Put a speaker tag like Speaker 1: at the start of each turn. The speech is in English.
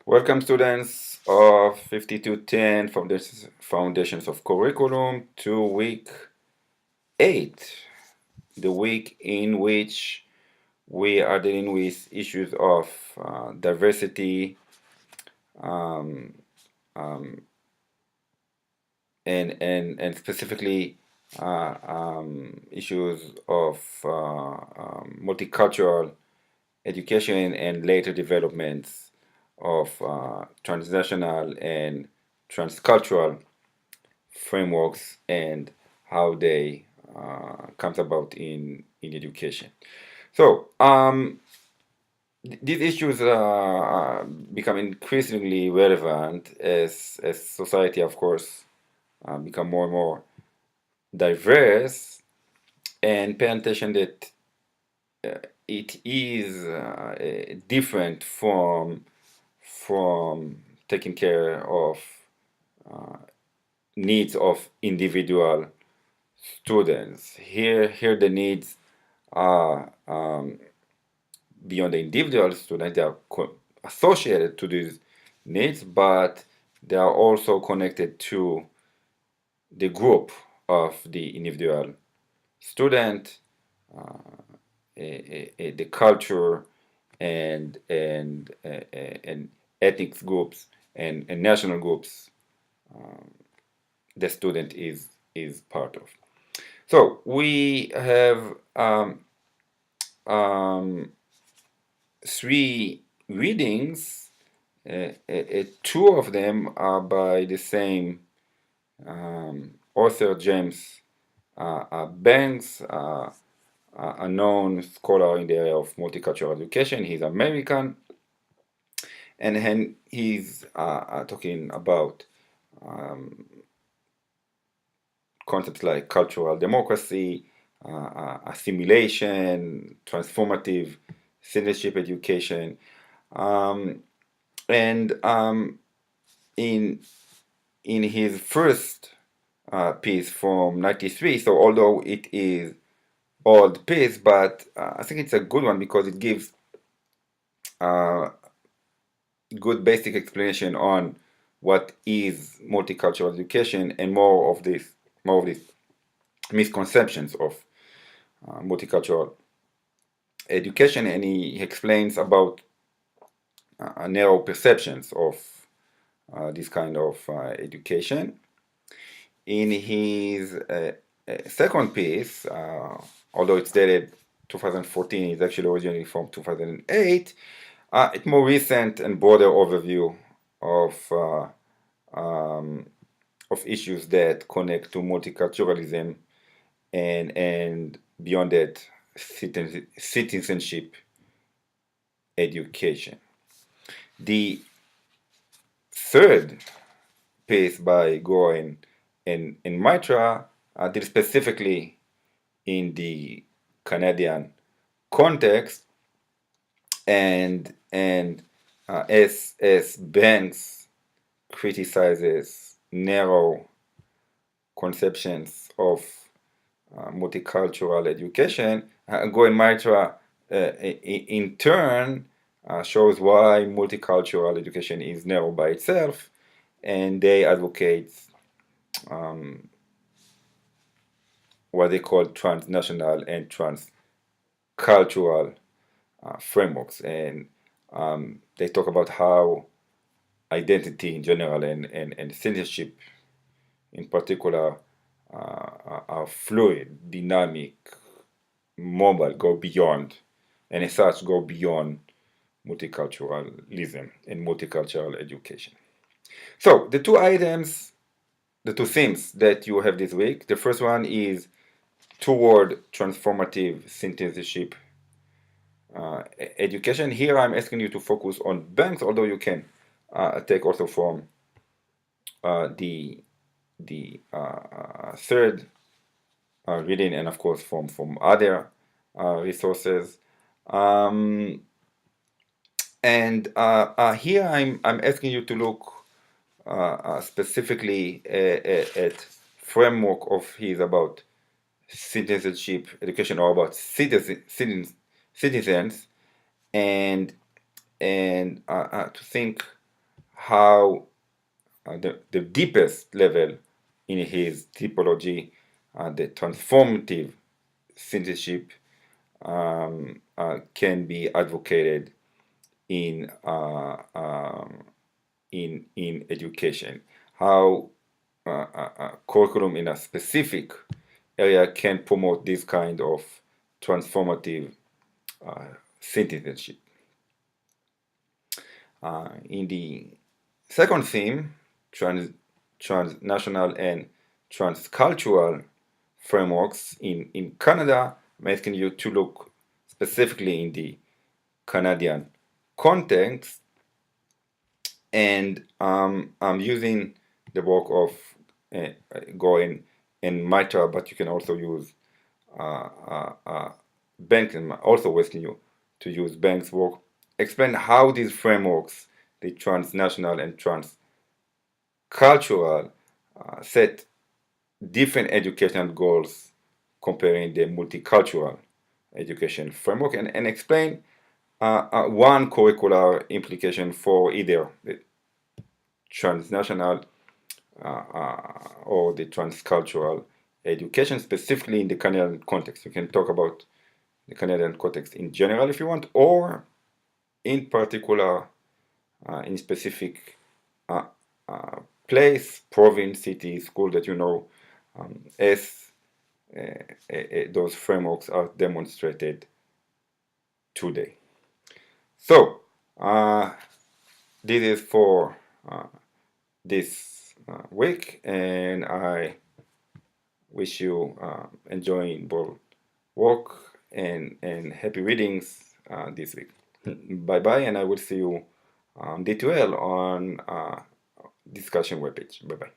Speaker 1: Welcome, students of 5210 Foundations of Curriculum to week 8, the week in which we are dealing with issues of diversity um, um, and specifically issues of multicultural education and later developments of transnational and transcultural frameworks and how they comes about in education. So these issues become increasingly relevant as society, of course, become more and more diverse, and pay attention that it is different from taking care of needs of individual students. Here the needs are beyond the individual student. They are associated to these needs, but they are also connected to the group of the individual student, the culture, and ethnic groups and national groups the student is part of. So we have um, three readings. Two of them are by the same author, James Banks, a known scholar in the area of multicultural education. He's American, and he's talking about concepts like cultural democracy, assimilation, transformative citizenship education, and in his first piece from '93. So although it is old piece, but I think it's a good one because it gives uh, good basic explanation on what is multicultural education and more of these misconceptions of multicultural education, and he explains about narrow perceptions of this kind of education. In his second piece, although it's dated 2014, it's actually originally from 2008. It's more recent and broader overview of issues that connect to multiculturalism and beyond that, citizenship education. The third piece by Gore and Mitra deals specifically in the Canadian context, and as Banks criticizes narrow conceptions of multicultural education, Gore and Mitra in turn shows why multicultural education is narrow by itself, and they advocate what they call transnational and transcultural frameworks. And they talk about how identity in general and citizenship in particular are fluid, dynamic, mobile, go beyond, and as such go beyond multiculturalism and multicultural education. So the two themes that you have this week, the first one is toward transformative citizenship education. Here I'm asking you to focus on Banks, although you can take also from the third reading, and of course from other resources. Um, and here I'm asking you to look specifically at framework of his about citizenship education, or about citizens, and to think how the deepest level in his typology, the transformative citizenship can be advocated in in education. How curriculum in a specific area can promote this kind of transformative citizenship. In the second theme, transnational and transcultural frameworks in Canada, I'm asking you to look specifically in the Canadian context, and I'm using the work of Goen and Mitra, but you can also use Banks, and also asking you to use Banks' work. Explain how these frameworks, the transnational and transcultural, set different educational goals comparing the multicultural education framework, and explain one curricular implication for either the transnational or the transcultural education, specifically in the Canadian context. You can talk about the Canadian context in general if you want, or in particular in specific place, province, city, school that you know, as those frameworks are demonstrated today. So, this is for this week, and I wish you enjoying both work and happy readings this week. Bye bye, and I will see you on D2L on discussion webpage. Bye bye.